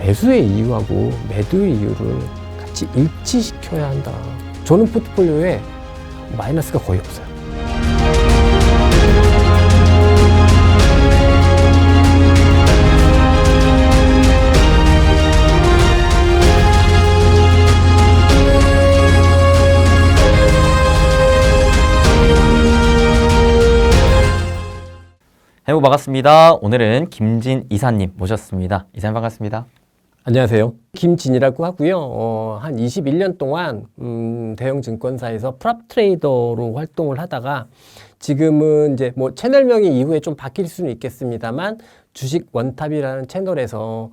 매수의 이유하고 매도의 이유를 같이 일치시켜야 한다. 저는 포트폴리오에 마이너스가 거의 없어요. 해보 반갑습니다. 오늘은 김진 이사님 모셨습니다. 이사님 반갑습니다. 안녕하세요. 김진이라고 하고요. 한 21년 동안 대형 증권사에서 프랍 트레이더로 활동을 하다가 지금은 이제 뭐 채널명이 이후에 좀 바뀔 수는 있겠습니다만 주식 원탑이라는 채널에서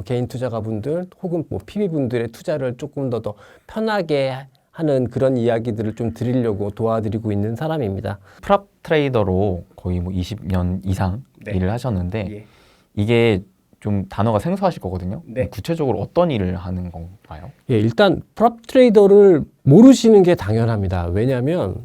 개인 투자가분들 혹은 뭐 PB분들의 투자를 조금 더 편하게 하는 그런 이야기들을 좀 드리려고 도와드리고 있는 사람입니다. 프랍 트레이더로 거의 뭐 20년 이상 일을 하셨는데 예. 이게 좀 단어가 생소하실 거거든요. 네. 구체적으로 어떤 일을 하는 건가요? 예, 일단 프랍 트레이더를 모르시는 게 당연합니다. 왜냐하면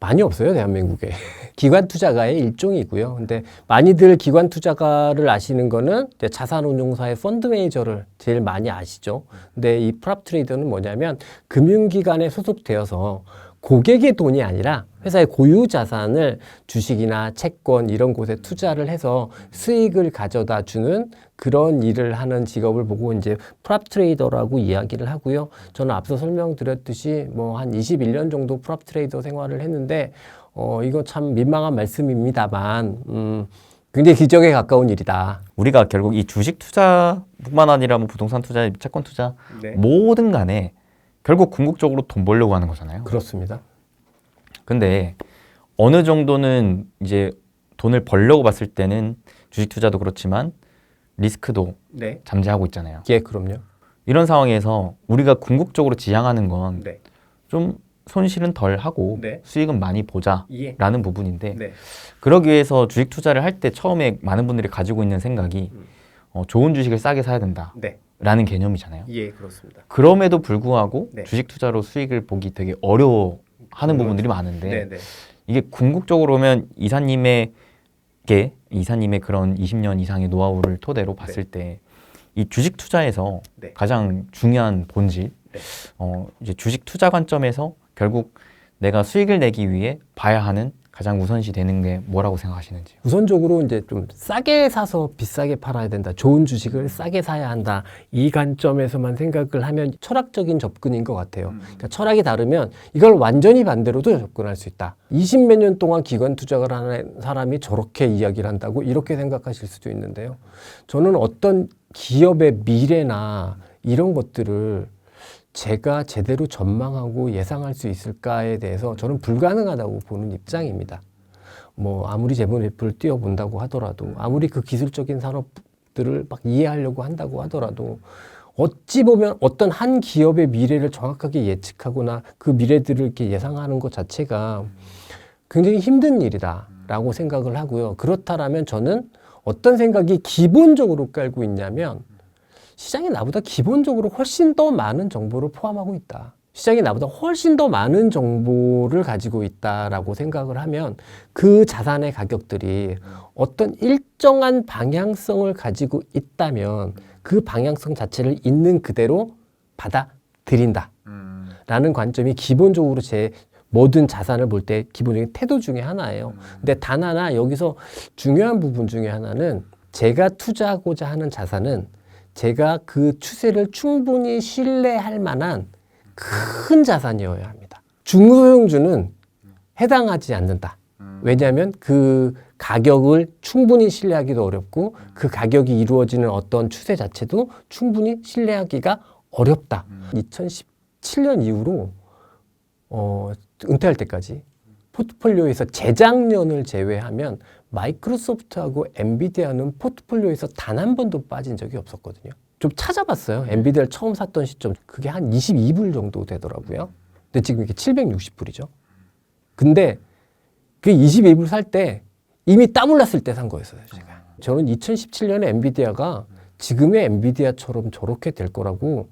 많이 없어요, 대한민국에. 기관 투자가의 일종이고요. 근데 많이들 기관 투자가를 아시는 거는 이제 자산운용사의 펀드 매니저를 제일 많이 아시죠. 근데 이 프랍 트레이더는 뭐냐면 금융기관에 소속되어서 고객의 돈이 아니라 회사의 고유 자산을 주식이나 채권 이런 곳에 투자를 해서 수익을 가져다 주는 그런 일을 하는 직업을 보고 이제 프랍 트레이더라고 이야기를 하고요. 저는 앞서 설명드렸듯이 뭐 한 21년 정도 프랍 트레이더 생활을 했는데 이거 참 민망한 말씀입니다만 굉장히 기적에 가까운 일이다. 우리가 결국 이 주식 투자뿐만 아니라 뭐 부동산 투자, 채권 투자 뭐든 간에 결국 궁극적으로 돈 벌려고 하는 거잖아요. 그렇습니다. 근데 어느 정도는 이제 돈을 벌려고 봤을 때는 주식 투자도 그렇지만 리스크도 잠재하고 있잖아요. 예, 그럼요. 이런 상황에서 우리가 궁극적으로 지향하는 건 좀 손실은 덜 하고 수익은 많이 보자라는 부분인데 그러기 위해서 주식 투자를 할 때 처음에 많은 분들이 가지고 있는 생각이 좋은 주식을 싸게 사야 된다라는 개념이잖아요. 예, 그렇습니다. 그럼에도 불구하고 주식 투자로 수익을 보기 되게 어려워하는 부분들이 많은데 이게 궁극적으로 보면 이사님의 그런 20년 이상의 노하우를 토대로 봤을 때 이 주식 투자에서 가장 중요한 본질, 이제 주식 투자 관점에서 결국 내가 수익을 내기 위해 봐야 하는 가장 우선시 되는 게 뭐라고 생각하시는지? 우선적으로 이제 좀 싸게 사서 비싸게 팔아야 된다. 좋은 주식을 싸게 사야 한다. 이 관점에서만 생각을 하면 철학적인 접근인 것 같아요. 그러니까 철학이 다르면 이걸 완전히 반대로도 접근할 수 있다. 20몇 년 동안 기관 투자를 하는 사람이 저렇게 이야기를 한다고 이렇게 생각하실 수도 있는데요. 저는 어떤 기업의 미래나 이런 것들을 제가 제대로 전망하고 예상할 수 있을까에 대해서 저는 불가능하다고 보는 입장입니다. 뭐 아무리 재무제표를 띄워본다고 하더라도 아무리 그 기술적인 산업들을 막 이해하려고 한다고 하더라도 어찌 보면 어떤 한 기업의 미래를 정확하게 예측하거나 그 미래들을 이렇게 예상하는 것 자체가 굉장히 힘든 일이다라고 생각을 하고요. 그렇다라면 저는 어떤 생각이 기본적으로 깔고 있냐면 시장이 나보다 기본적으로 훨씬 더 많은 정보를 포함하고 있다. 시장이 나보다 훨씬 더 많은 정보를 가지고 있다라고 생각을 하면 그 자산의 가격들이 어떤 일정한 방향성을 가지고 있다면 그 방향성 자체를 있는 그대로 받아들인다. 라는 관점이 기본적으로 제 모든 자산을 볼 때 기본적인 태도 중에 하나예요. 근데 단 하나 여기서 중요한 부분 중에 하나는 제가 투자하고자 하는 자산은 제가 그 추세를 충분히 신뢰할 만한 큰 자산이어야 합니다. 중소형주는 해당하지 않는다. 왜냐하면 그 가격을 충분히 신뢰하기도 어렵고 그 가격이 이루어지는 어떤 추세 자체도 충분히 신뢰하기가 어렵다. 2017년 이후로 은퇴할 때까지 포트폴리오에서 재작년을 제외하면 마이크로소프트하고 엔비디아는 포트폴리오에서 단 한 번도 빠진 적이 없었거든요. 좀 찾아봤어요. 엔비디아를 처음 샀던 시점. 그게 한 22불 정도 되더라고요. 근데 지금 이게 760불이죠. 근데 그 22불 살 때 이미 땀 흘렸을 때 산 거였어요, 제가. 저는 2017년에 엔비디아가 지금의 엔비디아처럼 저렇게 될 거라고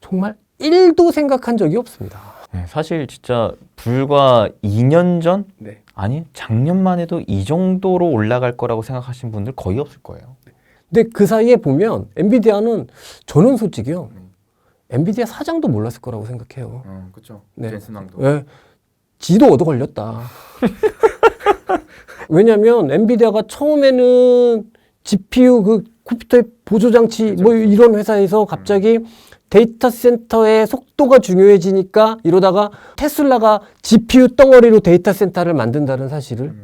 정말 1도 생각한 적이 없습니다. 네, 사실 진짜 불과 2년 전? 아니 작년만 해도 이 정도로 올라갈 거라고 생각하신 분들 거의 없을 거예요. 근데 그 사이에 보면 엔비디아는 저는 솔직히요. 엔비디아 사장도 몰랐을 거라고 생각해요. 그렇죠. 네. 젠슨왕도. 예. 지도 얻어 걸렸다. 왜냐면 엔비디아가 처음에는 GPU 그 컴퓨터의 보조 장치 뭐 이런 회사에서 갑자기 데이터 센터의 속도가 중요해지니까 이러다가 테슬라가 GPU 덩어리로 데이터 센터를 만든다는 사실을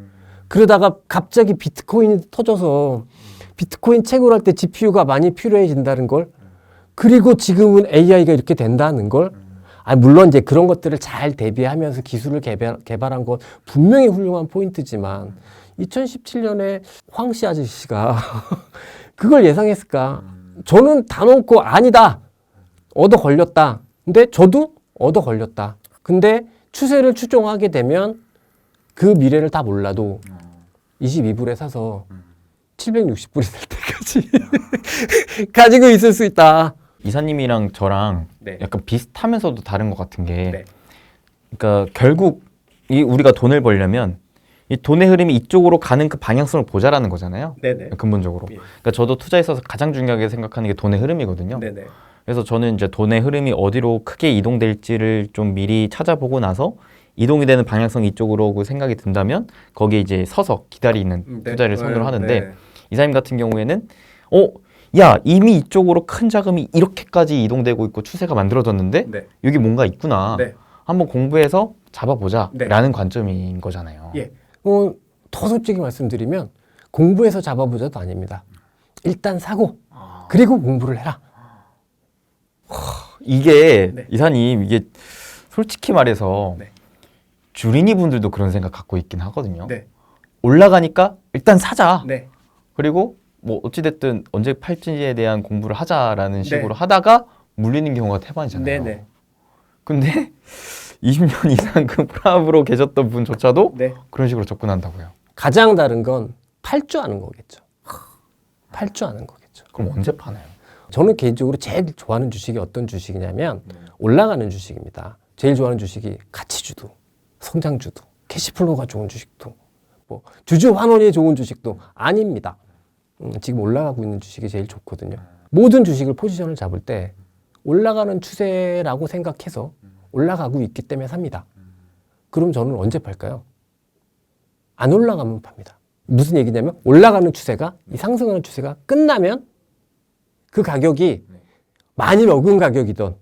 그러다가 갑자기 비트코인이 터져서 비트코인 채굴할 때 GPU가 많이 필요해진다는 걸 그리고 지금은 AI가 이렇게 된다는 걸 물론 이제 그런 것들을 잘 대비하면서 기술을 개발한 건 분명히 훌륭한 포인트지만 2017년에 황씨 아저씨가 그걸 예상했을까? 저는 다 놓고 아니다. 얻어 걸렸다. 근데 저도 얻어 걸렸다. 근데 추세를 추종하게 되면 그 미래를 다 몰라도 22불에 사서 760불이 될 때까지 가지고 있을 수 있다. 이사님이랑 저랑 네. 약간 비슷하면서도 다른 것 같은 게 네. 그러니까 결국 이 우리가 돈을 벌려면 이 돈의 흐름이 이쪽으로 가는 그 방향성을 보자라는 거잖아요. 네네. 근본적으로. 예. 그러니까 저도 투자에 있어서 가장 중요하게 생각하는 게 돈의 흐름이거든요. 네네. 그래서 저는 이제 돈의 흐름이 어디로 크게 이동될지를 좀 미리 찾아보고 나서 이동이 되는 방향성이 이쪽으로 그 생각이 든다면 거기에 이제 서서 기다리는 네. 투자를 선호를 하는데 네. 이사님 같은 경우에는 야 이미 이쪽으로 큰 자금이 이렇게까지 이동되고 있고 추세가 만들어졌는데 네. 여기 뭔가 있구나. 네. 한번 공부해서 잡아보자 네. 라는 관점인 거잖아요. 예. 더 솔직히 말씀드리면 공부해서 잡아보자도 아닙니다. 일단 사고 그리고 공부를 해라. 이게 네. 이사님 이게 솔직히 말해서 네. 주린이 분들도 그런 생각 갖고 있긴 하거든요. 네. 올라가니까 일단 사자. 네. 그리고 뭐 어찌됐든 언제 팔지에 대한 공부를 하자라는 네. 식으로 하다가 물리는 경우가 태반이잖아요. 네네. 근데 20년 이상 그 프랍으로 계셨던 분조차도 네. 그런 식으로 접근한다고요. 가장 다른 건 팔 줄 아는 거겠죠. 팔 줄 아는 거겠죠. 그럼 언제 파나요? 저는 개인적으로 제일 좋아하는 주식이 어떤 주식이냐면 올라가는 주식입니다. 제일 좋아하는 주식이 가치주도, 성장주도, 캐시플로우가 좋은 주식도, 뭐 주주 환원이 좋은 주식도 아닙니다. 지금 올라가고 있는 주식이 제일 좋거든요. 모든 주식을 포지션을 잡을 때 올라가는 추세라고 생각해서 올라가고 있기 때문에 삽니다. 그럼 저는 언제 팔까요? 안 올라가면 팝니다. 무슨 얘기냐면 올라가는 추세가 이 상승하는 추세가 끝나면 그 가격이 많이 먹은 가격이든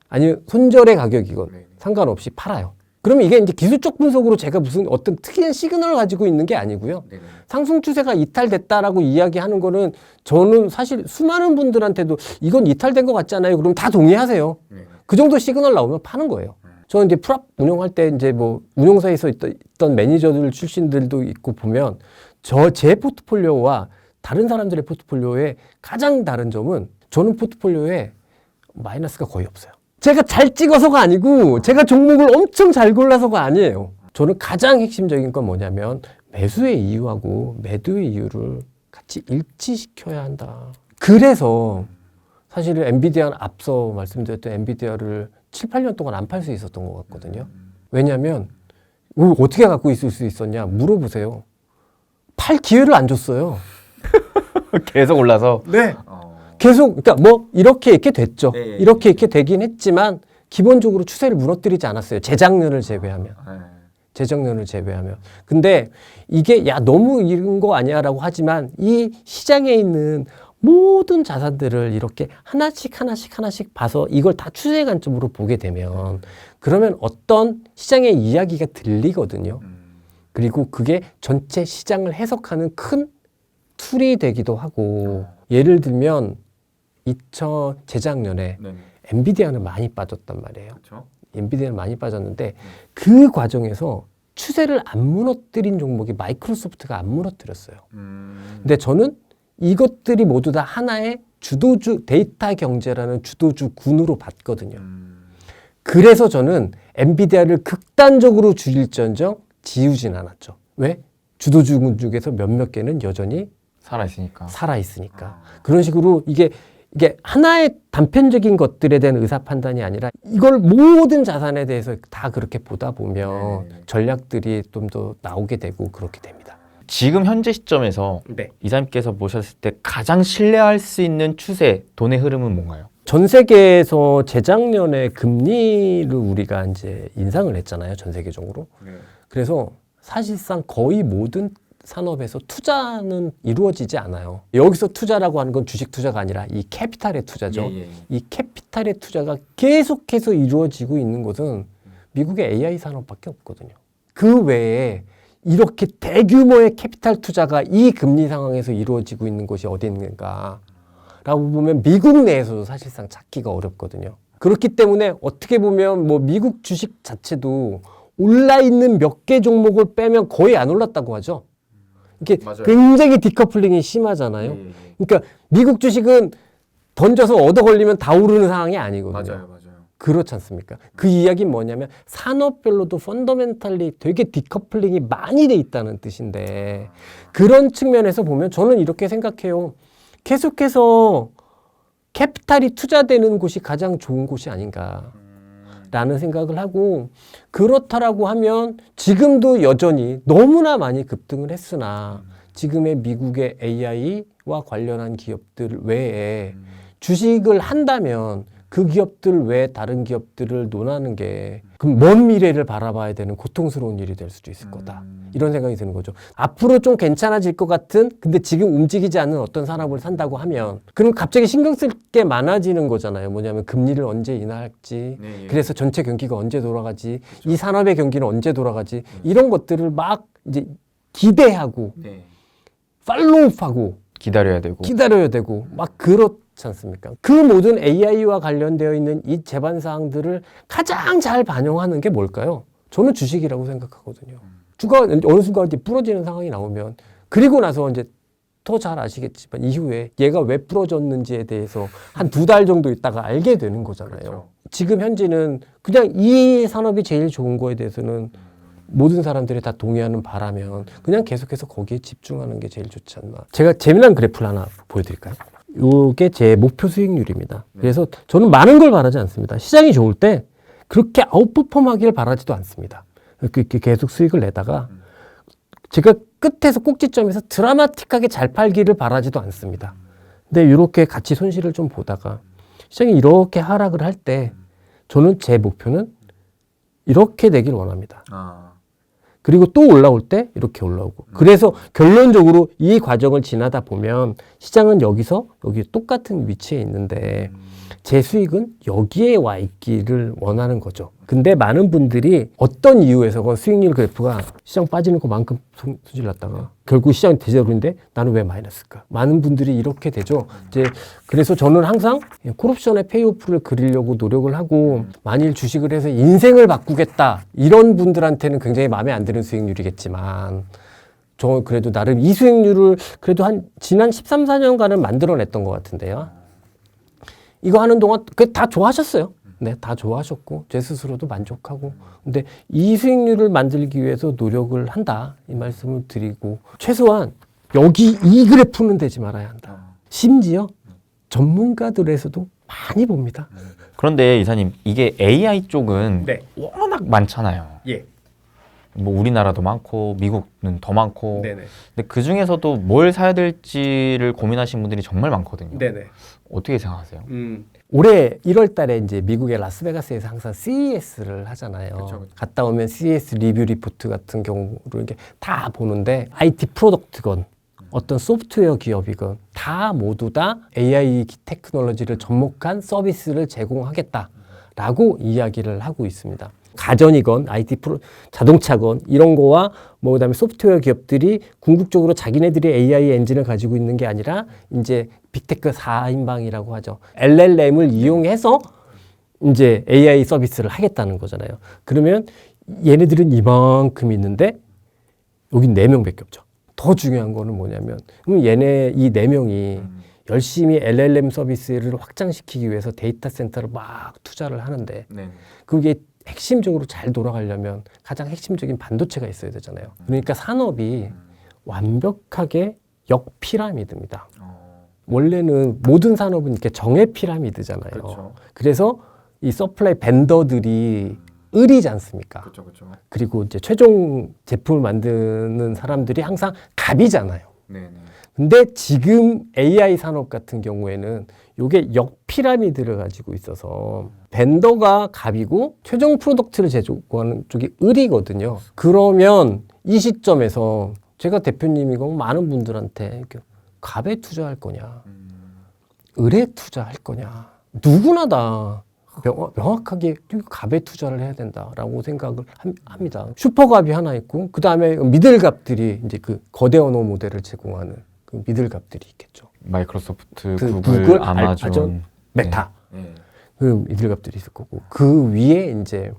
아니면 손절의 가격이건 상관없이 팔아요. 그러면 이게 이제 기술적 분석으로 제가 무슨 어떤 특이한 시그널을 가지고 있는 게 아니고요. 상승 추세가 이탈됐다라고 이야기하는 거는 저는 사실 수많은 분들한테도 이건 이탈된 것 같지 않아요? 그럼 다 동의하세요. 그 정도 시그널 나오면 파는 거예요. 저는 이제 프랍 운영할 때 이제 뭐 운용사에서 있던 매니저들 출신들도 있고 보면 제 포트폴리오와 다른 사람들의 포트폴리오의 가장 다른 점은 저는 포트폴리오에 마이너스가 거의 없어요. 제가 잘 찍어서가 아니고 제가 종목을 엄청 잘 골라서가 아니에요. 저는 가장 핵심적인 건 뭐냐면 매수의 이유하고 매도의 이유를 같이 일치시켜야 한다. 그래서 사실 엔비디아는 앞서 말씀드렸던 엔비디아를 7, 8년 동안 안 팔 수 있었던 것 같거든요. 왜냐하면 어떻게 갖고 있을 수 있었냐 물어보세요. 팔 기회를 안 줬어요. 계속 올라서. 네. 계속 그러니까 뭐 이렇게 됐죠. 네, 이렇게 되긴 했지만 기본적으로 추세를 무너뜨리지 않았어요. 재작년을 제외하면. 재작년을 제외하면. 근데 이게 야 너무 이런 거 아니야라고 하지만 이 시장에 있는 모든 자산들을 이렇게 하나씩 봐서 이걸 다 추세 관점으로 보게 되면 그러면 어떤 시장의 이야기가 들리거든요. 그리고 그게 전체 시장을 해석하는 큰 툴이 되기도 하고 예를 들면 재작년에 엔비디아는 많이 빠졌단 말이에요. 그렇죠. 엔비디아는 많이 빠졌는데 그 과정에서 추세를 안 무너뜨린 종목이 마이크로소프트가 안 무너뜨렸어요. 근데 저는 이것들이 모두 다 하나의 주도주 데이터 경제라는 주도주 군으로 봤거든요. 그래서 저는 엔비디아를 극단적으로 줄일지언정 지우진 않았죠. 왜? 주도주 군 중에서 몇몇 개는 여전히 살아있으니까. 그런 식으로 이게 하나의 단편적인 것들에 대한 의사 판단이 아니라 이걸 모든 자산에 대해서 다 그렇게 보다 보면 전략들이 좀 더 나오게 되고 그렇게 됩니다. 지금 현재 시점에서 이사님께서 보셨을 때 가장 신뢰할 수 있는 추세, 돈의 흐름은 뭔가요? 전 세계에서 재작년에 금리를 우리가 이제 인상을 했잖아요. 전 세계적으로. 그래서 사실상 거의 모든 산업에서 투자는 이루어지지 않아요. 여기서 투자라고 하는 건 주식 투자가 아니라 이 캐피탈의 투자죠. 이 캐피탈의 투자가 계속해서 이루어지고 있는 곳은 미국의 AI 산업밖에 없거든요. 그 외에 이렇게 대규모의 캐피탈 투자가 이 금리 상황에서 이루어지고 있는 곳이 어디 있는가 라고 보면 미국 내에서도 사실상 찾기가 어렵거든요. 그렇기 때문에 어떻게 보면 뭐 미국 주식 자체도 올라있는 몇 개 종목을 빼면 거의 안 올랐다고 하죠. 이게 맞아요. 굉장히 디커플링이 심하잖아요. 그러니까 미국 주식은 던져서 얻어 걸리면 다 오르는 상황이 아니거든요. 맞아요. 그렇지 않습니까? 그 이야기는 뭐냐면 산업별로도 펀더멘탈리 되게 디커플링이 많이 돼 있다는 뜻인데 그런 측면에서 보면 저는 이렇게 생각해요. 계속해서 캐피탈이 투자되는 곳이 가장 좋은 곳이 아닌가라는 생각을 하고 그렇다라고 하면 지금도 여전히 너무나 많이 급등을 했으나 지금의 미국의 AI와 관련한 기업들 외에 주식을 한다면 그 기업들 외에 다른 기업들을 논하는 게 그럼 먼 미래를 바라봐야 되는 고통스러운 일이 될 수도 있을 거다. 이런 생각이 드는 거죠. 앞으로 좀 괜찮아질 것 같은 근데 지금 움직이지 않는 어떤 산업을 산다고 하면 그럼 갑자기 신경 쓸 게 많아지는 거잖아요. 뭐냐면 금리를 언제 인하할지 그래서 전체 경기가 언제 돌아가지 이 산업의 경기는 언제 돌아가지 이런 것들을 막 이제 기대하고 팔로우하고 기다려야 되고 막 그렇지 않습니까? 그 모든 AI와 관련되어 있는 이 제반 사항들을 가장 잘 반영하는 게 뭘까요? 저는 주식이라고 생각하거든요. 주가 어느 순간 이제 부러지는 상황이 나오면 그리고 나서 이제 더 잘 아시겠지만 이후에 얘가 왜 부러졌는지에 대해서 한 2달 정도 있다가 알게 되는 거잖아요. 그렇죠. 지금 현재는 그냥 이 산업이 제일 좋은 거에 대해서는 모든 사람들이 다 동의하는 바라면 그냥 계속해서 거기에 집중하는 게 제일 좋지 않나. 제가 재미난 그래프를 하나 보여드릴까요? 이게 제 목표 수익률입니다. 그래서 저는 많은 걸 바라지 않습니다. 시장이 좋을 때 그렇게 아웃퍼폼하기를 바라지도 않습니다. 이렇게 계속 수익을 내다가 제가 끝에서 꼭지점에서 드라마틱하게 잘 팔기를 바라지도 않습니다. 근데 이렇게 같이 손실을 좀 보다가 시장이 이렇게 하락을 할 때 저는 제 목표는 이렇게 되길 원합니다. 그리고 또 올라올 때 이렇게 올라오고 그래서 결론적으로 이 과정을 지나다 보면 시장은 여기서 여기 똑같은 위치에 있는데 제 수익은 여기에 와 있기를 원하는 거죠. 근데 많은 분들이 어떤 이유에서건 수익률 그래프가 시장 빠지는 것만큼 손실 났다가 결국 시장이 대제로인데 나는 왜 마이너스일까? 많은 분들이 이렇게 되죠. 이제 그래서 저는 항상 콜옵션의 페이오프를 그리려고 노력을 하고 만일 주식을 해서 인생을 바꾸겠다 이런 분들한테는 굉장히 마음에 안 드는 수익률이겠지만 저 그래도 나름 이 수익률을 그래도 한 지난 13, 14년간은 만들어냈던 것 같은데요. 이거 하는 동안 다 좋아하셨어요. 네, 다 좋아하셨고 제 스스로도 만족하고 근데 이 수익률을 만들기 위해서 노력을 한다 이 말씀을 드리고 최소한 여기 이 그래프는 되지 말아야 한다. 심지어 전문가들에서도 많이 봅니다. 그런데 이사님 이게 AI 쪽은 워낙 많잖아요. 뭐 우리나라도 많고 미국은 더 많고 근데 그 중에서도 뭘 사야 될지를 고민하시는 분들이 정말 많거든요. 어떻게 생각하세요? 올해 1월 달에 이제 미국의 라스베가스에서 항상 CES를 하잖아요. 그쵸. 갔다 오면 CES 리뷰 리포트 같은 경우를 이렇게 다 보는데 IT 프로덕트건 어떤 소프트웨어 기업이건 다 모두 다 AI 테크놀로지를 접목한 서비스를 제공하겠다라고 이야기를 하고 있습니다. 가전이건 IT 자동차건 이런 거와 뭐 그다음에 소프트웨어 기업들이 궁극적으로 자기네들이 AI 엔진을 가지고 있는 게 아니라 이제 빅테크 4인방이라고 하죠. LLM을 이용해서 이제 AI 서비스를 하겠다는 거잖아요. 그러면 얘네들은 이만큼 있는데 여긴 4명밖에 없죠. 더 중요한 거는 뭐냐면 그럼 얘네 이 4명이 열심히 LLM 서비스를 확장시키기 위해서 데이터 센터를 막 투자를 하는데 그게 핵심적으로 잘 돌아가려면 가장 핵심적인 반도체가 있어야 되잖아요. 그러니까 산업이 완벽하게 역피라미드입니다. 원래는 모든 산업은 이렇게 정의 피라미드잖아요. 그렇죠. 그래서 이 서플라이 벤더들이 을이지 않습니까? 그렇죠, 그렇죠. 그리고 이제 최종 제품을 만드는 사람들이 항상 갑이잖아요. 네, 네. 근데 지금 AI 산업 같은 경우에는 이게 역피라미드를 가지고 있어서 벤더가 갑이고 최종 프로덕트를 제조하는 쪽이 을이거든요. 그러면 이 시점에서 제가 대표님이고 많은 분들한테 이렇게 갑에 투자할 거냐, 을에 투자할 거냐, 누구나 다 명확하게 갑에 투자를 해야 된다라고 생각을 합니다. 슈퍼갑이 하나 있고 그 다음에 미들갑들이 이제 그 거대 언어 모델을 제공하는 그 미들갑들이 있겠죠. 마이크로소프트, 그 구글, 아마존, 메타. 네. 그 미들갑들이 있을 거고 그 위에 이제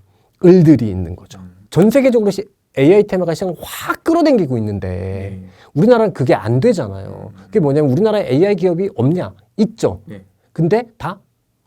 을들이 있는 거죠. 전 세계적으로 AI 테마가 시장을 확 끌어당기고 있는데 우리나라는 그게 안 되잖아요. 그게 뭐냐면 우리나라에 AI 기업이 없냐? 있죠. 네. 근데 다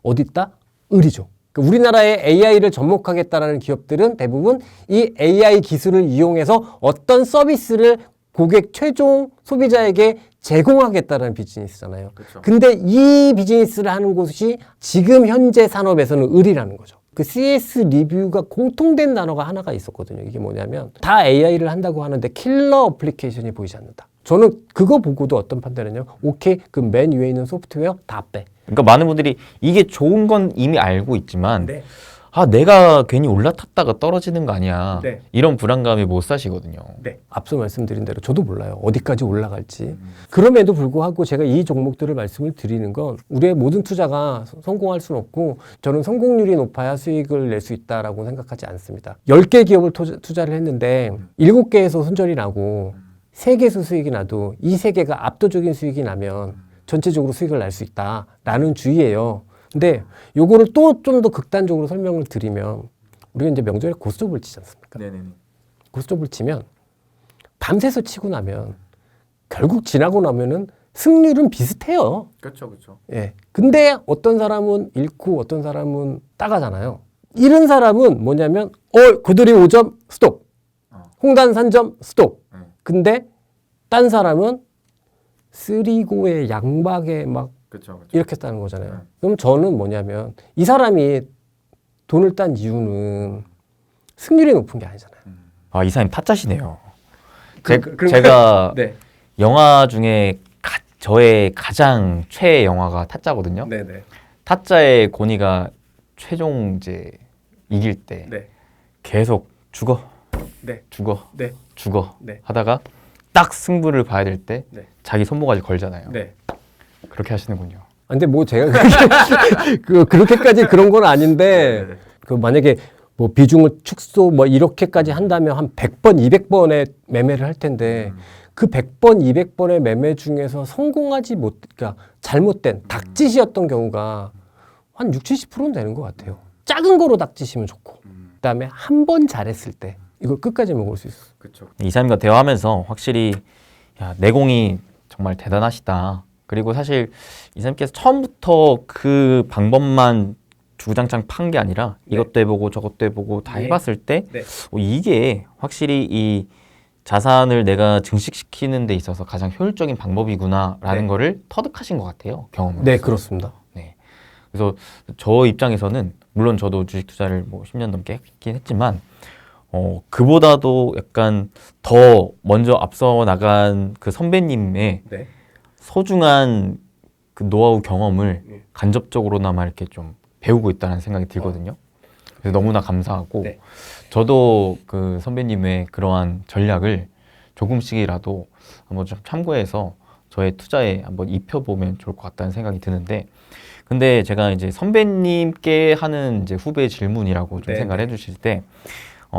어디 있다? 을이죠. 그러니까 우리나라에 AI를 접목하겠다라는 기업들은 대부분 이 AI 기술을 이용해서 어떤 서비스를 고객 최종 소비자에게 제공하겠다라는 비즈니스잖아요. 그렇죠. 근데 이 비즈니스를 하는 곳이 지금 현재 산업에서는 을이라는 거죠. 그 CS 리뷰가 공통된 단어가 하나가 있었거든요. 이게 뭐냐면 다 AI를 한다고 하는데 킬러 어플리케이션이 보이지 않는다. 저는 그거 보고도 어떤 판단했냐면 오케이, 그 맨 위에 있는 소프트웨어 다 빼. 그러니까 많은 분들이 이게 좋은 건 이미 알고 있지만 네. 아 내가 괜히 올라탔다가 떨어지는 거 아니야 네. 이런 불안감에 못 사시거든요. 네. 앞서 말씀드린 대로 저도 몰라요. 어디까지 올라갈지. 그럼에도 불구하고 제가 이 종목들을 말씀을 드리는 건 우리의 모든 투자가 성공할 수는 없고 저는 성공률이 높아야 수익을 낼 수 있다라고 생각하지 않습니다. 10개 기업을 투자를 했는데 7개에서 손절이 나고 3개에서 수익이 나도 이 3개가 압도적인 수익이 나면 전체적으로 수익을 낼 수 있다라는 주의예요. 근데 요거를 또 좀 더 극단적으로 설명을 드리면 우리가 이제 명절에 고스톱을 치지 않습니까? 네네. 고스톱을 치면 밤새서 치고 나면 결국 지나고 나면은 승률은 비슷해요. 그렇죠, 그렇죠. 예. 근데 어떤 사람은 잃고 어떤 사람은 따가잖아요. 잃은 사람은 뭐냐면 고들이 5점 스톱. 홍단 3점 스톱. 근데 딴 사람은 쓰리고에 양박에 막 그렇죠, 그렇죠. 이렇게 따는 거잖아요. 그럼 저는 뭐냐면 이 사람이 돈을 딴 이유는 승률이 높은 게 아니잖아요. 아 이사님 타짜시네요. 그럼- 제가 네. 영화 중에 저의 가장 최애 영화가 타짜거든요. 네네. 타짜의 고니가 최종 이제 이길 때 네. 계속 죽어, 네. 죽어, 네. 죽어 네. 하다가 딱 승부를 봐야 될 때 네. 자기 손모가지 걸잖아요. 네. 그렇게 하시는군요. 근데 뭐 제가 그렇게까지 그런 건 아닌데 네네. 그 만약에 뭐 비중을 축소 뭐 이렇게까지 한다면 한 100번, 200번의 매매를 할 텐데 그 100번, 200번의 매매 중에서 성공하지 못, 그러니까 잘못된 닥짓이었던 경우가 한 60, 70%는 되는 것 같아요. 작은 거로 닥짓이면 좋고 그다음에 한 번 잘했을 때 이걸 끝까지 먹을 수 있어. 그렇죠. 이사님과 대화하면서 확실히 야, 내공이 정말 대단하시다. 그리고 사실 이사님께서 처음부터 그 방법만 주구장창 판 게 아니라 이것도 해보고 저것도 해보고 다 네. 해봤을 때 네. 이게 확실히 이 자산을 내가 증식시키는 데 있어서 가장 효율적인 방법이구나라는 네. 거를 터득하신 것 같아요. 경험을. 네, 그렇습니다. 그래서 저 입장에서는 물론 저도 주식 투자를 뭐 10년 넘게 했긴 했지만 그보다도 약간 더 먼저 앞서 나간 그 선배님의 네. 소중한 그 노하우 경험을 네. 간접적으로나마 이렇게 좀 배우고 있다는 생각이 들거든요. 그래서 너무나 감사하고 네. 저도 그 선배님의 그러한 전략을 조금씩이라도 한번 좀 참고해서 저의 투자에 한번 입혀보면 좋을 것 같다는 생각이 드는데 근데 제가 이제 선배님께 하는 이제 후배 질문이라고 좀 네. 생각을 해주실 때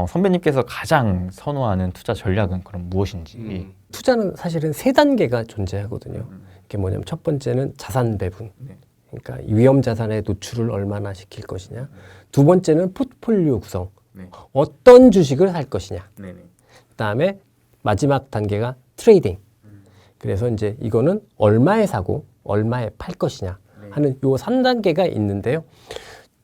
선배님께서 가장 선호하는 투자 전략은 그럼 무엇인지 투자는 사실은 3단계가 존재하거든요. 이게 뭐냐면 첫 번째는 자산 배분. 그러니까 위험 자산의 노출을 얼마나 시킬 것이냐. 두 번째는 포트폴리오 구성. 네. 어떤 주식을 살 것이냐. 네네. 그다음에 마지막 단계가 트레이딩. 그래서 이제 이거는 얼마에 사고 얼마에 팔 것이냐 하는 요 3단계가 있는데요.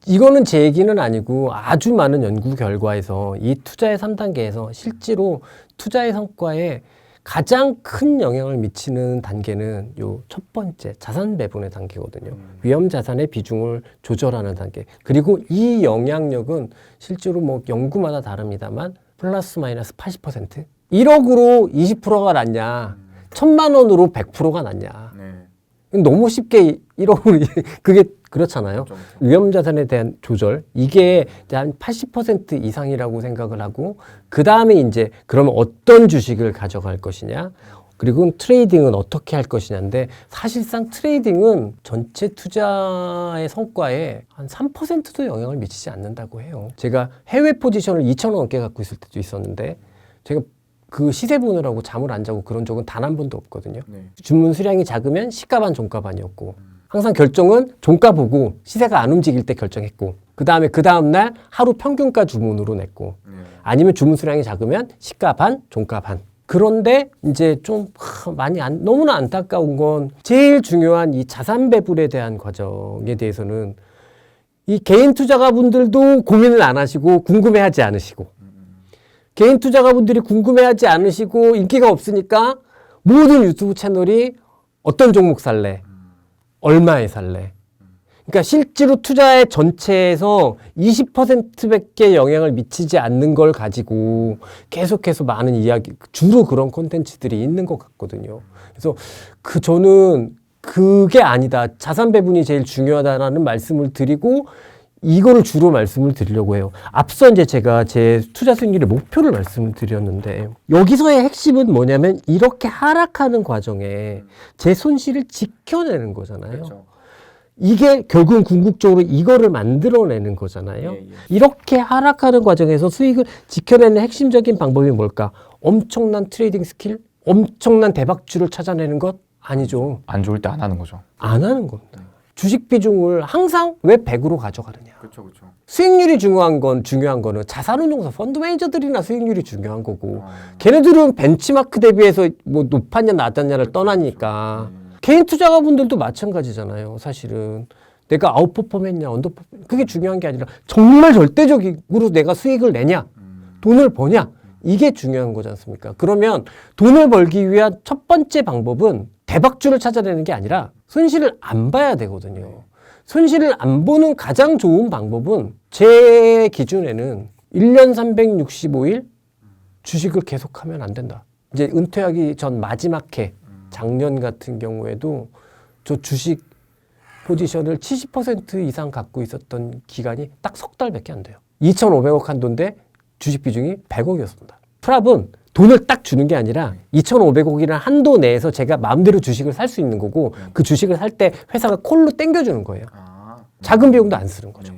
이거는 제 얘기는 아니고 아주 많은 연구 결과에서 이 투자의 3단계에서 실제로 투자의 성과에 가장 큰 영향을 미치는 단계는 요 첫 번째 자산 배분의 단계거든요. 위험 자산의 비중을 조절하는 단계. 그리고 이 영향력은 실제로 뭐 연구마다 다릅니다만 플러스 마이너스 80%. 1억으로 20%가 낫냐? 1,000만 원으로 100%가 낫냐? 너무 쉽게 1억으로 그게 그렇잖아요. 그렇죠. 위험 자산에 대한 조절 이게 한 80% 이상이라고 생각을 하고 그 다음에 이제 그러면 어떤 주식을 가져갈 것이냐 그리고 트레이딩은 어떻게 할 것이냐인데 사실상 트레이딩은 전체 투자의 성과에 한 3%도 영향을 미치지 않는다고 해요. 제가 해외 포지션을 2,000원 넘게 갖고 있을 때도 있었는데 제가 그 시세 보느라고 잠을 안 자고 그런 적은 단 한 번도 없거든요. 주문 수량이 작으면 시가 반 종가 반이었고 항상 결정은 종가 보고 시세가 안 움직일 때 결정했고 그 다음날 하루 평균가 주문으로 냈고 아니면 주문 수량이 작으면 시가 반 종가 반. 그런데 이제 좀 많이 너무나 안타까운 건 제일 중요한 이 자산 배분에 대한 과정에 대해서는 이 개인 투자가분들도 고민을 안 하시고 궁금해하지 않으시고 개인 투자가분들이 궁금해하지 않으시고 인기가 없으니까 모든 유튜브 채널이 어떤 종목 살래? 얼마에 살래? 그러니까 실제로 투자의 전체에서 20%밖에 영향을 미치지 않는 걸 가지고 계속해서 많은 이야기, 주로 그런 콘텐츠들이 있는 것 같거든요. 그래서 저는 그게 아니다. 자산 배분이 제일 중요하다라는 말씀을 드리고 이거를 주로 말씀을 드리려고 해요. 앞서 이제 제가 제 투자 수익률의 목표를 말씀을 드렸는데 여기서의 핵심은 뭐냐면 이렇게 하락하는 과정에 제 손실을 지켜내는 거잖아요. 그렇죠. 이게 결국은 궁극적으로 이거를 만들어내는 거잖아요. 이렇게 하락하는 과정에서 수익을 지켜내는 핵심적인 방법이 뭘까? 엄청난 트레이딩 스킬? 엄청난 대박주를 찾아내는 것? 아니죠. 안 좋을 때 안 하는 거죠. 안 하는 겁니다. 주식 비중을 항상 왜 100으로 가져가느냐. 그렇죠. 수익률이 중요한 거는 자산운용사 펀드 매니저들이나 수익률이 중요한 거고 걔네들은 벤치마크 대비해서 뭐 높았냐 낮았냐를 떠나니까 개인 투자가분들도 마찬가지잖아요. 사실은 내가 아웃퍼폼 했냐 언더퍼폼 그게 중요한 게 아니라 정말 절대적으로 내가 수익을 내냐 돈을 버냐 이게 중요한 거지 않습니까? 그러면 돈을 벌기 위한 첫 번째 방법은 대박주를 찾아내는 게 아니라 손실을 안 봐야 되거든요. 손실을 안 보는 가장 좋은 방법은 제 기준에는 1년 365일 주식을 계속하면 안 된다. 이제 은퇴하기 전 마지막 해 작년 같은 경우에도 저 주식 포지션을 70% 이상 갖고 있었던 기간이 딱 석 달밖에 안 돼요. 2,500억 한도인데 주식 비중이 100억이었습니다. 프랍은 돈을 딱 주는 게 아니라 2,500억이라는 한도 내에서 제가 마음대로 주식을 살 수 있는 거고 그 주식을 살 때 회사가 콜로 땡겨주는 거예요. 작은 비용도 안 쓰는 거죠.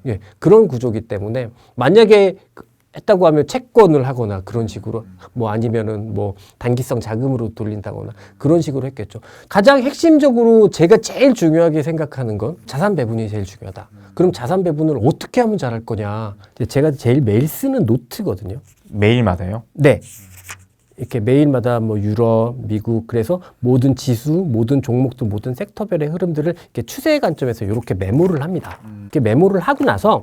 예, 그런 구조기 때문에 만약에 했다고 하면 채권을 하거나 그런 식으로 뭐 아니면은 뭐 단기성 자금으로 돌린다거나 그런 식으로 했겠죠. 가장 핵심적으로 제가 제일 중요하게 생각하는 건 자산 배분이 제일 중요하다. 그럼 자산 배분을 어떻게 하면 잘할 거냐. 제가 제일 매일 쓰는 노트거든요. 매일마다요? 네. 이렇게 매일마다 뭐 유럽, 미국 그래서 모든 지수, 모든 종목들, 모든 섹터별의 흐름들을 이렇게 추세의 관점에서 이렇게 메모를 합니다. 이렇게 메모를 하고 나서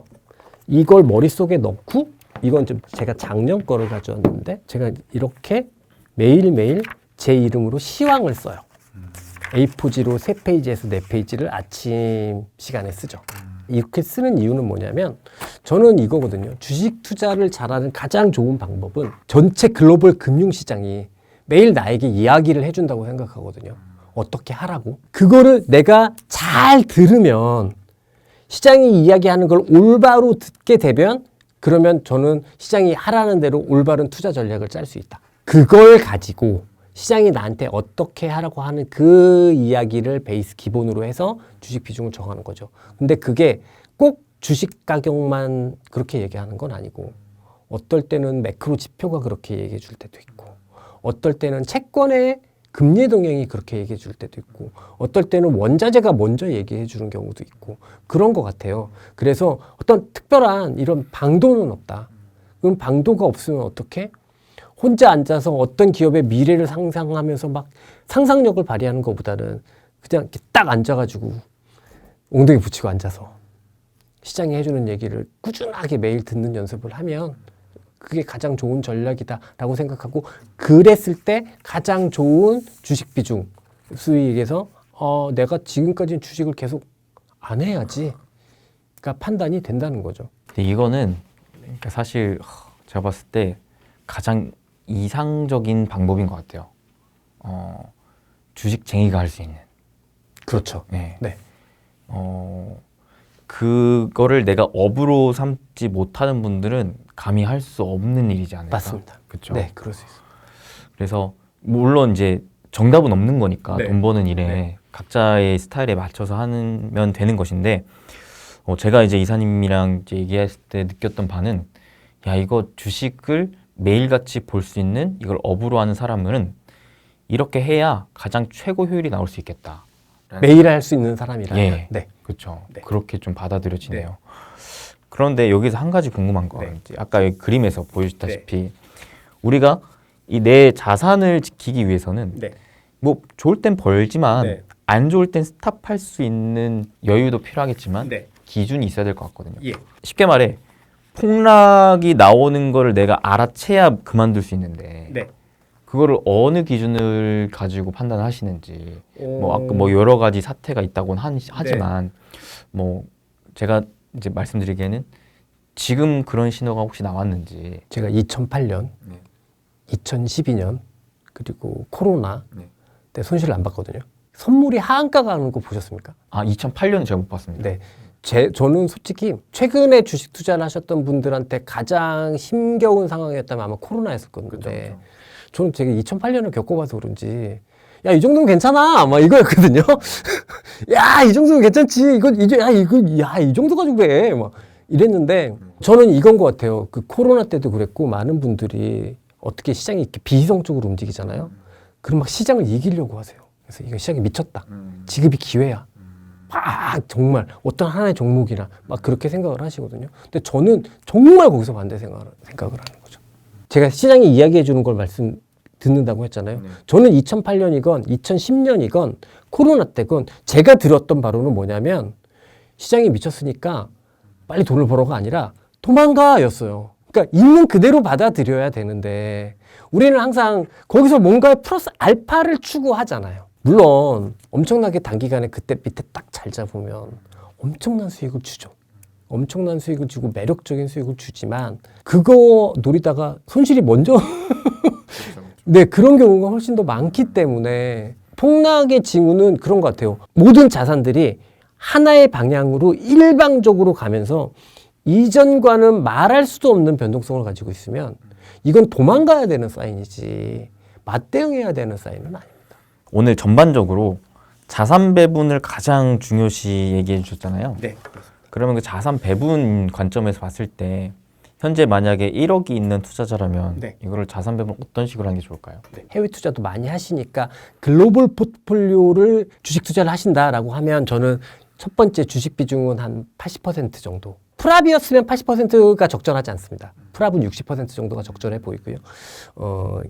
이걸 머릿속에 넣고 이건 좀 제가 작년 거를 가져왔는데 제가 이렇게 매일매일 제 이름으로 시황을 써요. A4지로 3페이지에서 4페이지를 아침 시간에 쓰죠. 이렇게 쓰는 이유는 뭐냐면 저는 이거거든요. 주식 투자를 잘하는 가장 좋은 방법은 전체 글로벌 금융시장이 매일 나에게 이야기를 해준다고 생각하거든요. 어떻게 하라고. 그거를 내가 잘 들으면 시장이 이야기하는 걸 올바로 듣게 되면 그러면 저는 시장이 하라는 대로 올바른 투자 전략을 짤 수 있다. 그걸 가지고 시장이 나한테 어떻게 하라고 하는 그 이야기를 베이스 기본으로 해서 주식 비중을 정하는 거죠. 근데 그게 꼭 주식 가격만 그렇게 얘기하는 건 아니고 어떨 때는 매크로 지표가 그렇게 얘기해 줄 때도 있고 어떨 때는 채권의 금리 동향이 그렇게 얘기해 줄 때도 있고 어떨 때는 원자재가 먼저 얘기해 주는 경우도 있고 그런 것 같아요. 그래서 어떤 특별한 이런 방도는 없다. 그럼 방도가 없으면 어떻게? 혼자 앉아서 어떤 기업의 미래를 상상하면서 막 상상력을 발휘하는 것보다는 그냥 이렇게 딱 앉아가지고 엉덩이 붙이고 앉아서 시장이 해주는 얘기를 꾸준하게 매일 듣는 연습을 하면 그게 가장 좋은 전략이다라고 생각하고 그랬을 때 가장 좋은 주식 비중 수익에서 내가 지금까지는 주식을 계속 안 해야지. 그러니까 판단이 된다는 거죠. 근데 이거는 그러니까 사실 제가 봤을 때 가장 이상적인 방법인 것 같아요. 주식쟁이가 할 수 있는. 그렇죠. 네. 네. 그거를 내가 업으로 삼지 못하는 분들은 감히 할 수 없는 일이지 않을까. 맞습니다. 그렇죠. 네, 그럴 수 있어요. 그래서 물론 이제 정답은 없는 거니까 네. 돈 버는 일에 네. 각자의 스타일에 맞춰서 하면 되는 것인데 제가 이제 이사님이랑 이제 얘기했을 때 느꼈던 바는 야 이거 주식을 매일같이 볼 수 있는 이걸 업으로 하는 사람은 이렇게 해야 가장 최고 효율이 나올 수 있겠다. 매일 할 수 있는 사람이라면. 예. 네. 그렇죠. 네. 그렇게 좀 받아들여지네요. 그런데 여기서 한 가지 궁금한 건 이제 아까 여기 그림에서 보여주다시피 우리가 이 내 자산을 지키기 위해서는 뭐 좋을 땐 벌지만 안 좋을 땐 스탑할 수 있는 여유도 필요하겠지만 기준이 있어야 될 것 같거든요. 쉽게 말해 폭락이 나오는 거를 내가 알아채야 그만둘 수 있는데 그거를 어느 기준을 가지고 판단하시는지 뭐 아까 뭐 여러 가지 사태가 있다고는 하지만 뭐 제가 이제 말씀드리기에는 지금 그런 신호가 혹시 나왔는지 제가 2008년, 2012년 그리고 코로나 때 손실을 안 봤거든요. 선물이 하한가 가는 거 보셨습니까? 아 2008년은 제가 못 봤습니다. 네. 저는 솔직히 최근에 주식 투자를 하셨던 분들한테 가장 힘겨운 상황이었다면 아마 코로나였을 건데 그렇죠. 저는 되게 2008년을 겪어봐서 그런지 야, 이 정도면 괜찮아. 막 이거였거든요. 야, 이 정도면 괜찮지. 이 정도 가지고 왜? 막 이랬는데 저는 이건 것 같아요. 그 코로나 때도 그랬고 많은 분들이 어떻게 시장이 이렇게 비이성적으로 움직이잖아요. 그럼 막 시장을 이기려고 하세요. 그래서 이거 시장이 미쳤다. 지금이 기회야. 막 정말 어떤 하나의 종목이나 막 그렇게 생각을 하시거든요. 근데 저는 정말 거기서 반대 생각을 하는 거죠. 제가 시장이 이야기해 주는 걸 듣는다고 했잖아요. 저는 2008년이건 2010년이건 코로나 때건 제가 들었던 바로는 뭐냐면 시장이 미쳤으니까 빨리 돈을 벌어가 아니라 도망가였어요. 그러니까 있는 그대로 받아들여야 되는데 우리는 항상 거기서 뭔가 플러스 알파를 추구하잖아요. 물론 엄청나게 단기간에 그때 밑에 딱 잘 잡으면 엄청난 수익을 주죠. 엄청난 수익을 주고 매력적인 수익을 주지만 그거 노리다가 손실이 먼저 네, 그런 경우가 훨씬 더 많기 때문에 폭락의 징후는 그런 것 같아요. 모든 자산들이 하나의 방향으로 일방적으로 가면서 이전과는 말할 수도 없는 변동성을 가지고 있으면 이건 도망가야 되는 사인이지 맞대응해야 되는 사인은 아닙니다. 오늘 전반적으로 자산 배분을 가장 중요시 얘기해 주셨잖아요. 네, 그렇습니다. 그러면 그 자산 배분 관점에서 봤을 때 현재 만약에 1억이 있는 투자자라면 이거를 자산 배분 어떤 식으로 하는 게 좋을까요? 해외 투자도 많이 하시니까 글로벌 포트폴리오를 주식 투자를 하신다라고 하면 저는 첫 번째 주식 비중은 한 80% 정도. 프랍이었으면 80%가 적절하지 않습니다. 프랍은 60% 정도가 적절해 보이고요.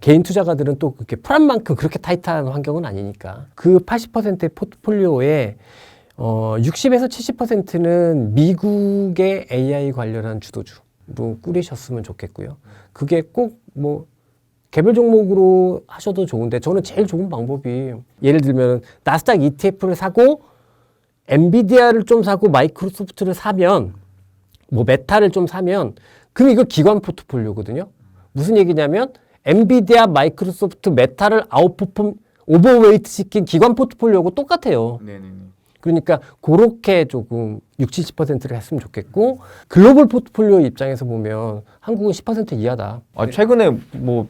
개인 투자가들은 또 그렇게 프랍만큼 그렇게 타이트한 환경은 아니니까 그 80%의 포트폴리오에 60에서 70%는 미국의 AI 관련한 주도주로 꾸리셨으면 좋겠고요. 그게 꼭 뭐 개별 종목으로 하셔도 좋은데 저는 제일 좋은 방법이 예를 들면 나스닥 ETF를 사고 엔비디아를 좀 사고 마이크로소프트를 사면 뭐 메타를 좀 사면 그럼 이거 기관 포트폴리오거든요. 무슨 얘기냐면 엔비디아, 마이크로소프트, 메타를 오버웨이트 시킨 기관 포트폴리오하고 똑같아요. 그러니까 그렇게 조금 60, 70%를 했으면 좋겠고 글로벌 포트폴리오 입장에서 보면 한국은 10% 이하다. 최근에 뭐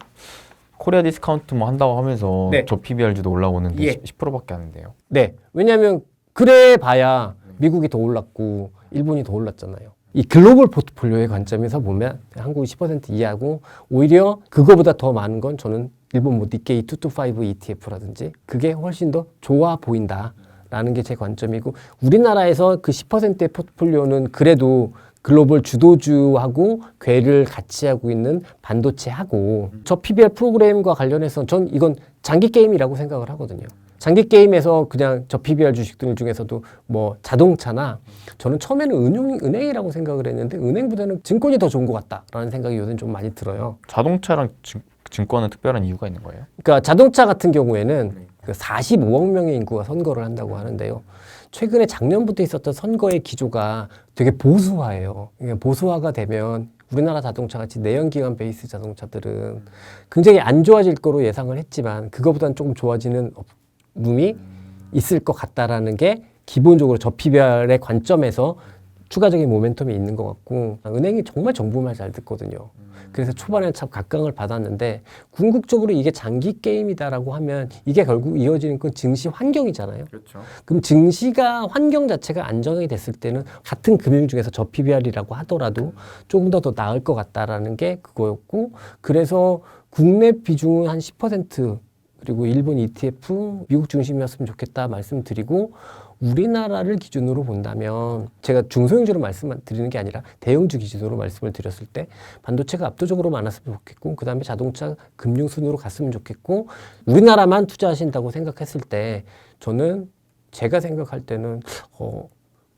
코리아 디스카운트 뭐 한다고 하면서 저 PBR주도 올라오는데 10%밖에 안 돼요. 네, 왜냐하면 그래 봐야 미국이 더 올랐고 일본이 더 올랐잖아요. 이 글로벌 포트폴리오의 관점에서 보면 한국이 10% 이하고 오히려 그거보다 더 많은 건 저는 일본 뭐 니케이 225 ETF라든지 그게 훨씬 더 좋아 보인다라는 게 제 관점이고 우리나라에서 그 10%의 포트폴리오는 그래도 글로벌 주도주하고 궤를 같이 하고 있는 반도체하고 저 PBR 프로그램과 관련해서 전 이건 장기 게임이라고 생각을 하거든요. 장기 게임에서 그냥 저 PBR 주식들 중에서도 뭐 자동차나 저는 처음에는 은행이라고 생각을 했는데 은행보다는 증권이 더 좋은 것 같다라는 생각이 요새 좀 많이 들어요. 자동차랑 증권은 특별한 이유가 있는 거예요? 그러니까 자동차 같은 경우에는 그 45억 명의 인구가 선거를 한다고 하는데요. 최근에 작년부터 있었던 선거의 기조가 되게 보수화예요. 그러니까 보수화가 되면 우리나라 자동차 같이 내연기관 베이스 자동차들은 굉장히 안 좋아질 거로 예상을 했지만 그거보다는 조금 좋아지는 룸이 있을 것 같다라는 게 기본적으로 저 PBR의 관점에서 추가적인 모멘텀이 있는 것 같고 은행이 정말 정부 말 잘 듣거든요. 그래서 초반에 참 각광을 받았는데 궁극적으로 이게 장기 게임이다라고 하면 이게 결국 이어지는 건 증시 환경이잖아요. 그렇죠. 그럼 증시가 환경 자체가 안정이 됐을 때는 같은 금융 중에서 저 PBR이라고 하더라도 조금 더 나을 것 같다라는 게 그거였고 그래서 국내 비중은 한 10% 그리고 일본 ETF 미국 중심이었으면 좋겠다 말씀드리고 우리나라를 기준으로 본다면 제가 중소형주로 말씀드리는 게 아니라 대형주 기준으로 말씀을 드렸을 때 반도체가 압도적으로 많았으면 좋겠고 그 다음에 자동차 금융순으로 갔으면 좋겠고 우리나라만 투자하신다고 생각했을 때 저는 제가 생각할 때는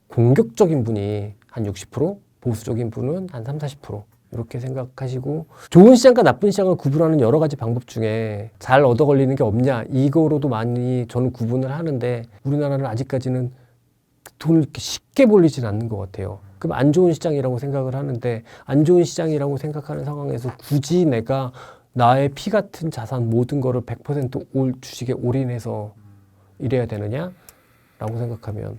공격적인 분이 한 60% 보수적인 분은 한 30-40% 이렇게 생각하시고 좋은 시장과 나쁜 시장을 구분하는 여러 가지 방법 중에 잘 얻어 걸리는 게 없냐 이거로도 많이 저는 구분을 하는데 우리나라는 아직까지는 돈을 이렇게 쉽게 벌리진 않는 것 같아요. 그럼 안 좋은 시장이라고 생각을 하는데 안 좋은 시장이라고 생각하는 상황에서 굳이 내가 나의 피 같은 자산 모든 거를 100% 주식에 올인해서 이래야 되느냐라고 생각하면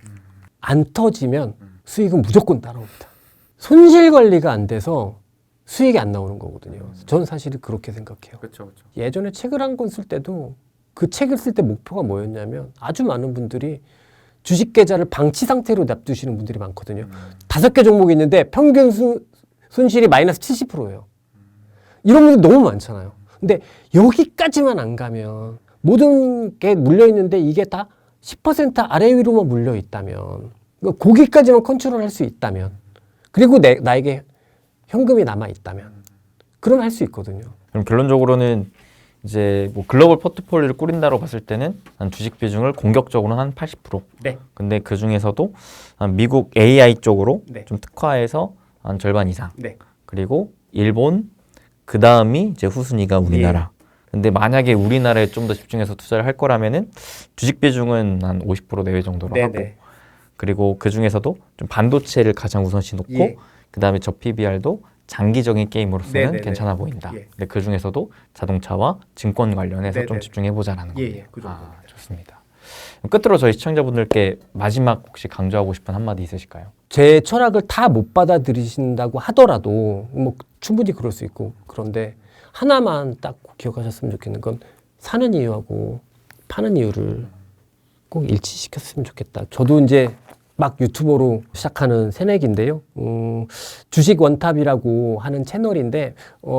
안 터지면 수익은 무조건 따라옵니다. 손실 관리가 안 돼서 수익이 안 나오는 거거든요. 저는 사실 그렇게 생각해요. 그렇죠. 예전에 책을 한 권 쓸 때도 그 책을 쓸 때 목표가 뭐였냐면 아주 많은 분들이 주식 계좌를 방치 상태로 놔두시는 분들이 많거든요. 5개 종목이 있는데 평균 손실이 마이너스 70%예요. 이런 분들 너무 많잖아요. 근데 여기까지만 안 가면 모든 게 물려 있는데 이게 다 10% 아래 위로만 물려 있다면 거기까지만 컨트롤할 수 있다면 그리고 나에게 현금이 남아 있다면 그러면 할 수 있거든요. 그럼 결론적으로는 이제 뭐 글로벌 포트폴리오를 꾸린다고 봤을 때는 한 주식 비중을 공격적으로 한 80%. 네. 근데 그 중에서도 한 미국 AI 쪽으로 네. 좀 특화해서 한 절반 이상. 네. 그리고 일본 그 다음이 이제 후순위가 우리나라. 근데 만약에 우리나라에 좀 더 집중해서 투자를 할 거라면은 주식 비중은 한 50% 내외 정도로 하고. 그리고 그 중에서도 좀 반도체를 가장 우선시 놓고 그 다음에 저 PBR도 장기적인 게임으로서는 괜찮아 보인다. 근데 그 중에서도 자동차와 증권 관련해서 좀 집중해보자라는 겁니다. 그 정도. 좋습니다. 끝으로 저희 시청자분들께 마지막 혹시 강조하고 싶은 한마디 있으실까요? 제 철학을 다 못 받아들이신다고 하더라도 뭐 충분히 그럴 수 있고 그런데 하나만 딱 기억하셨으면 좋겠는 건 사는 이유하고 파는 이유를 꼭 일치시켰으면 좋겠다. 저도 이제 막 유튜버로 시작하는 새내기인데요. 주식 원탑이라고 하는 채널인데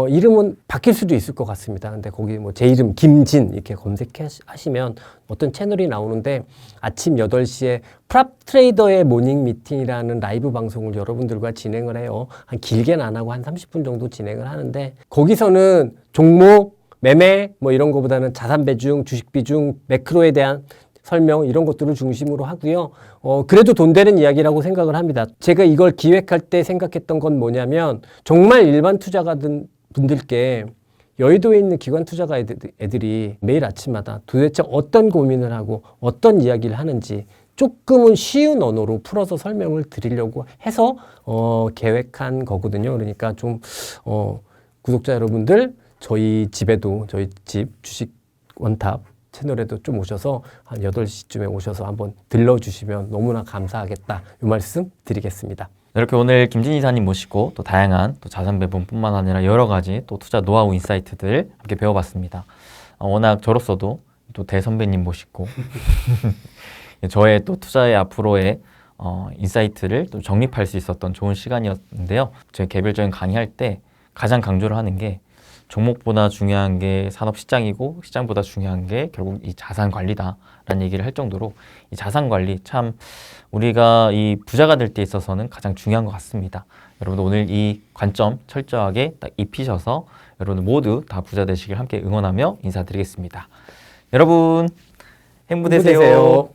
이름은 바뀔 수도 있을 것 같습니다. 근데 거기 뭐 제 이름 김진 이렇게 검색하시면 어떤 채널이 나오는데 아침 8시에 프랍 트레이더의 모닝 미팅이라는 라이브 방송을 여러분들과 진행을 해요. 한 길게는 안 하고 한 30분 정도 진행을 하는데 거기서는 종목, 매매 뭐 이런 거보다는 자산 비중, 주식 비중, 매크로에 대한 설명 이런 것들을 중심으로 하고요. 그래도 돈 되는 이야기라고 생각을 합니다. 제가 이걸 기획할 때 생각했던 건 뭐냐면 정말 일반 투자가든 분들께 여의도에 있는 기관 투자가 애들이 매일 아침마다 도대체 어떤 고민을 하고 어떤 이야기를 하는지 조금은 쉬운 언어로 풀어서 설명을 드리려고 해서 계획한 거거든요. 그러니까 좀 구독자 여러분들 저희 집에도 저희 집 주식 원탑 채널에도 좀 오셔서 한 8시쯤에 오셔서 한번 들러주시면 너무나 감사하겠다. 이 말씀 드리겠습니다. 이렇게 오늘 김진 이사님 모시고 또 다양한 또 자산 배분뿐만 아니라 여러 가지 또 투자 노하우 인사이트들 함께 배워봤습니다. 워낙 저로서도 또 대선배님 모시고 저의 또 투자의 앞으로의 인사이트를 또 정립할 수 있었던 좋은 시간이었는데요. 제가 개별적인 강의할 때 가장 강조를 하는 게 종목보다 중요한 게 산업 시장이고 시장보다 중요한 게 결국 이 자산 관리다라는 얘기를 할 정도로 이 자산 관리 참 우리가 이 부자가 될 때 있어서는 가장 중요한 것 같습니다. 여러분 오늘 이 관점 철저하게 딱 입히셔서 여러분 모두 다 부자 되시길 함께 응원하며 인사드리겠습니다. 여러분 행부 되세요.